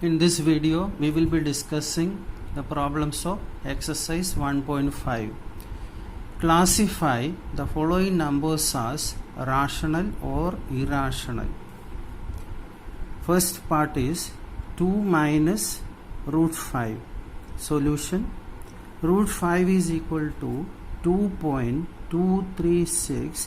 In this video, we will be discussing the problems of exercise 1.5. Classify the following numbers as rational or irrational. First part is 2 minus root 5. Solution: root 5 is equal to 2.236 ...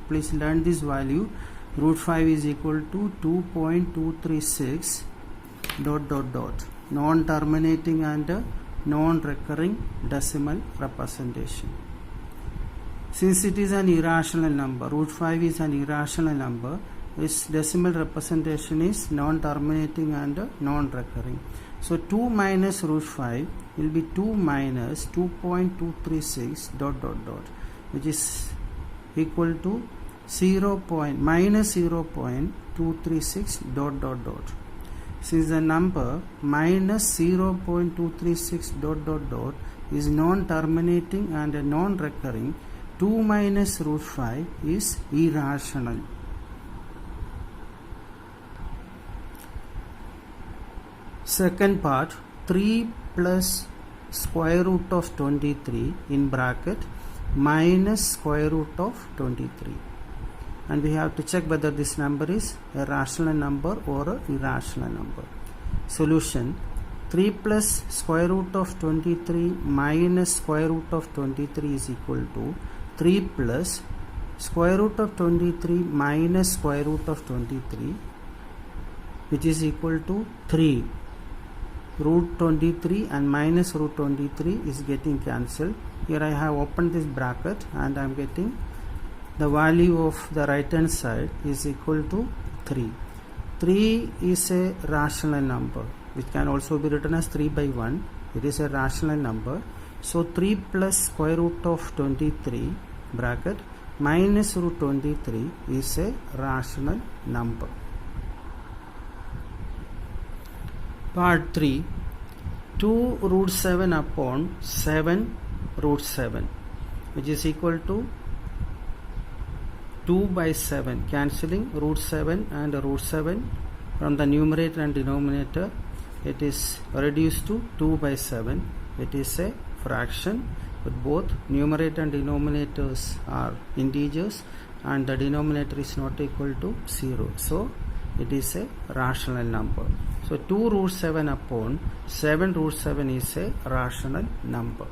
Please learn this value. Root 5 is equal to 2.236 ... non-terminating and non-recurring decimal representation. Since it is an irrational number, root 5 is an irrational number, its decimal representation is non-terminating and non-recurring. So 2 minus root 5 will be 2 minus 2.236 ... which is equal to minus 0.236 ... Since the number minus 0.236 ... is non-terminating and non-recurring, 2 minus root 5 is irrational. Second part, 3 plus square root of 23 in bracket minus square root of 23. And we have to check whether this number is a rational number or an irrational number. Solution: 3 plus square root of 23 minus square root of 23 is equal to 3 plus square root of 23 minus square root of 23, which is equal to 3. Root 23 and minus root 23 is getting cancelled. Here I have opened this bracket and I am getting the value of the right hand side is equal to 3. 3 is a rational number, which can also be written as 3 by 1. It is a rational number. So 3 plus square root of 23 bracket minus root 23 is a rational number. Part 3. 2 root 7 upon 7 root 7, which is equal to 2 by 7, cancelling root 7 and root 7 from the numerator and denominator. It is reduced to 2 by 7. It is a fraction, but both numerator and denominators are integers and the denominator is not equal to 0. So it is a rational number. So 2 root 7 upon 7 root 7 is a rational number.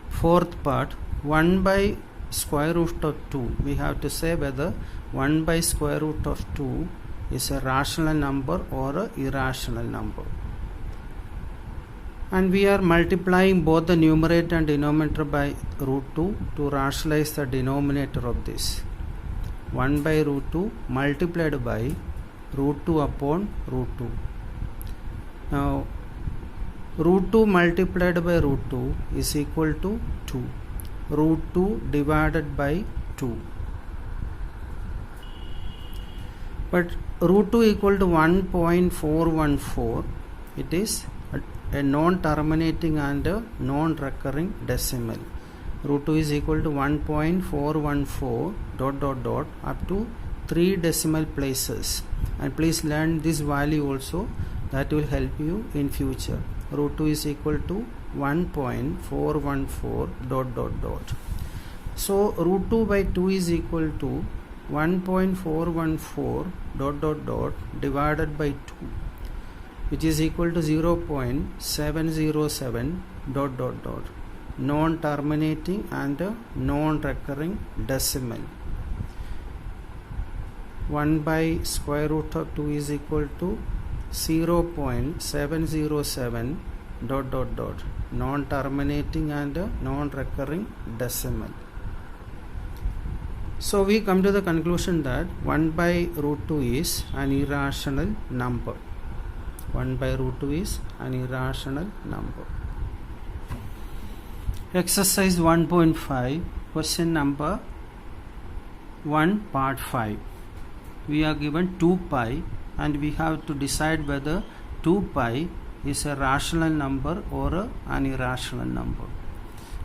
Fourth part, 1 by square root of 2. We have to say whether 1 by square root of 2 is a rational number or an irrational number. And we are multiplying both the numerator and denominator by root 2 to rationalize the denominator of this. 1 by root 2 multiplied by root 2 upon root 2. Now root 2 multiplied by root 2 is equal to 2. Root 2 divided by 2. But root 2 equal to 1.414. It is a non-terminating and a non-recurring decimal. Root 2 is equal to 1.414 ... up to 3 decimal places. And please learn this value also, that will help you in future. Root 2 is equal to 1.414 ... So root 2 by 2 is equal to 1.414 ... divided by 2, which is equal to 0.707 ... non-terminating and non-recurring decimal. 1 by square root of 2 is equal to 0.707 ... non-terminating and non-recurring decimal. So we come to the conclusion that 1 by root 2 is an irrational number. 1 by root 2 is an irrational number. Exercise 1.5, question number 1, part 5. We are given 2 pi and we have to decide whether 2 pi is a rational number or an irrational number.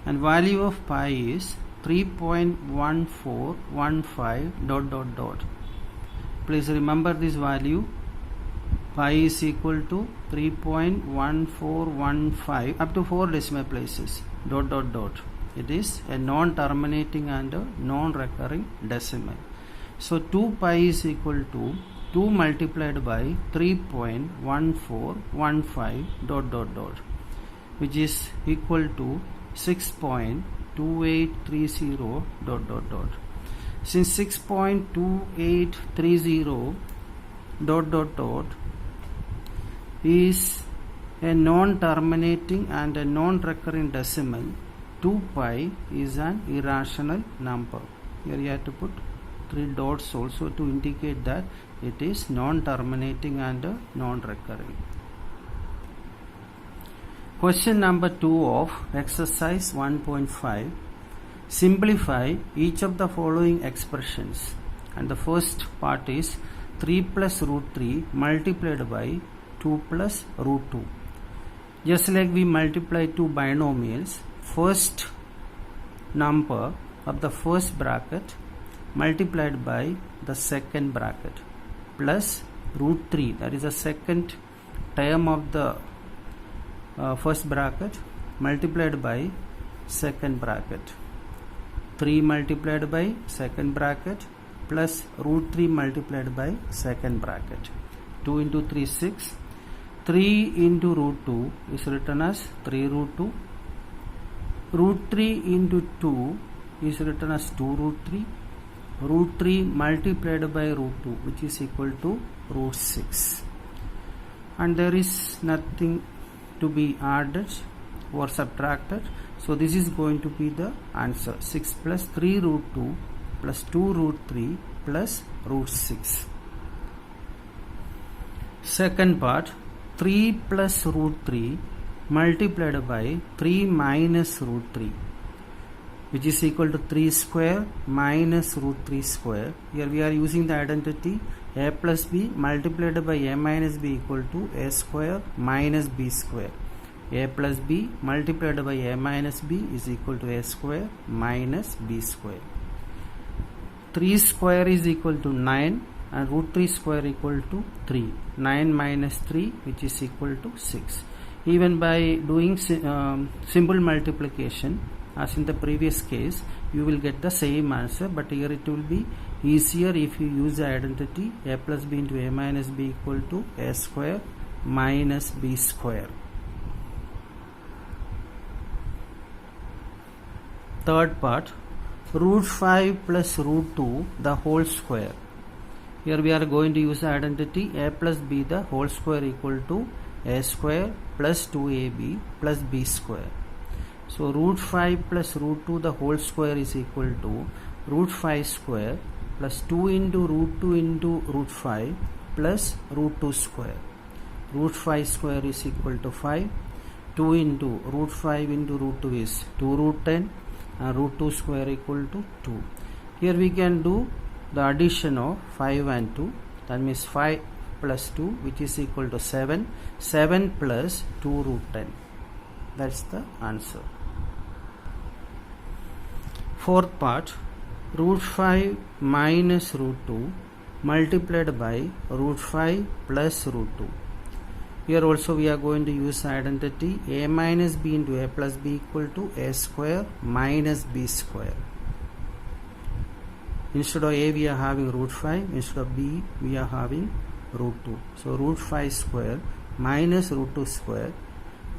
And value of pi is 3.1415 ... Please remember this value. Pi is equal to 3.1415 up to 4 decimal places. Dot dot dot. It is a non-terminating and a non-recurring decimal. So 2 pi is equal to 2 multiplied by 3.1415 dot dot dot, which is equal to 6.2830 dot dot dot. Since 6.2830 dot dot dot is a non-terminating and a non-recurring decimal, 2 pi is an irrational number. Here you have to put 3 dots also to indicate that it is non-terminating and non-recurring. Question number 2 of exercise 1.5. Simplify each of the following expressions. And the first part is 3 plus root 3 multiplied by 2 plus root 2. Just like we multiply two binomials, first number of the first bracket multiplied by the second bracket plus root 3, that is the second term of the first bracket multiplied by second bracket. 3 multiplied by second bracket plus root 3 multiplied by second bracket. 2 into 3 6. 3 into root 2 is written as 3 root 2. Root 3 into 2 is written as 2 root 3. Root 3 multiplied by root 2, which is equal to root 6. And there is nothing to be added or subtracted. So this is going to be the answer. 6 plus 3 root 2 plus 2 root 3 plus root 6. Second part, 3 plus root 3 multiplied by 3 minus root 3, which is equal to 3 square minus root 3 square. Here we are using the identity a plus b multiplied by a minus b equal to a square minus b square. A plus b multiplied by a minus b is equal to a square minus b square. 3 square is equal to 9 and root 3 square equal to 3. 9 minus 3, which is equal to 6. Even by doing simple multiplication, as in the previous case, you will get the same answer, but here it will be easier if you use the identity a plus b into a minus b equal to a square minus b square. Third part, root 5 plus root 2 the whole square. Here we are going to use the identity a plus b the whole square equal to a square plus 2ab plus b square. So root 5 plus root 2 the whole square is equal to root 5 square plus 2 into root 2 into root 5 plus root 2 square. Root 5 square is equal to 5. 2 into root 5 into root 2 is 2 root 10 and root 2 square equal to 2. Here we can do the addition of 5 and 2. That means 5 plus 2, which is equal to 7. 7 plus 2 root 10. That's the answer. Fourth part, root 5 minus root 2 multiplied by root 5 plus root 2. Here also we are going to use identity a minus b into a plus b equal to a square minus b square. Instead of a we are having root 5, instead of b we are having root 2. So root 5 square minus root 2 square.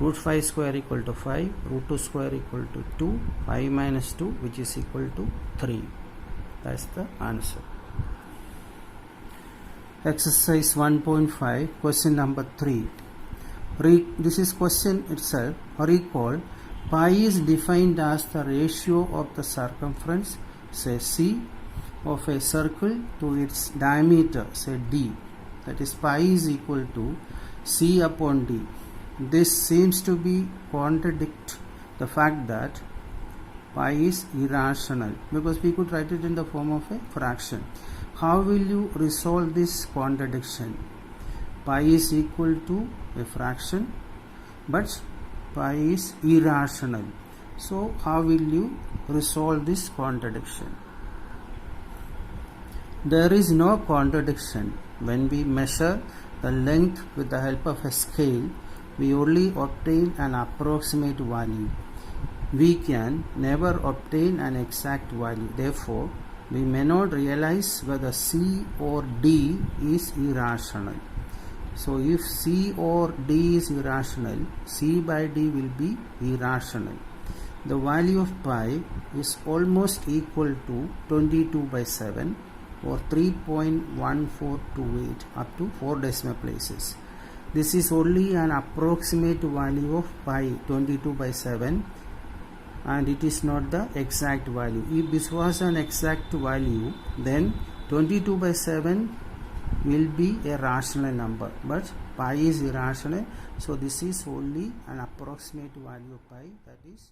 Root 5 square equal to 5, root 2 square equal to 2, 5 minus 2, which is equal to 3. That's the answer. Exercise 1.5, question number 3. This is question itself. Recall, pi is defined as the ratio of the circumference, say c, of a circle to its diameter, say d. That is, pi is equal to c upon d. This seems to be contradict the fact that pi is irrational, because we could write it in the form of a fraction. How will you resolve this contradiction? Pi is equal to a fraction, but pi is irrational. So how will you resolve this contradiction? There is no contradiction. When we measure the length with the help of a scale, we only obtain an approximate value. We can never obtain an exact value. Therefore, we may not realize whether C or D is irrational. So if C or D is irrational, C by D will be irrational. The value of pi is almost equal to 22 by 7 or 3.1428 up to 4 decimal places. This is only an approximate value of pi 22 by 7 and it is not the exact value. If this was an exact value, then 22 by 7 will be a rational number, but pi is irrational, so this is only an approximate value of pi, that is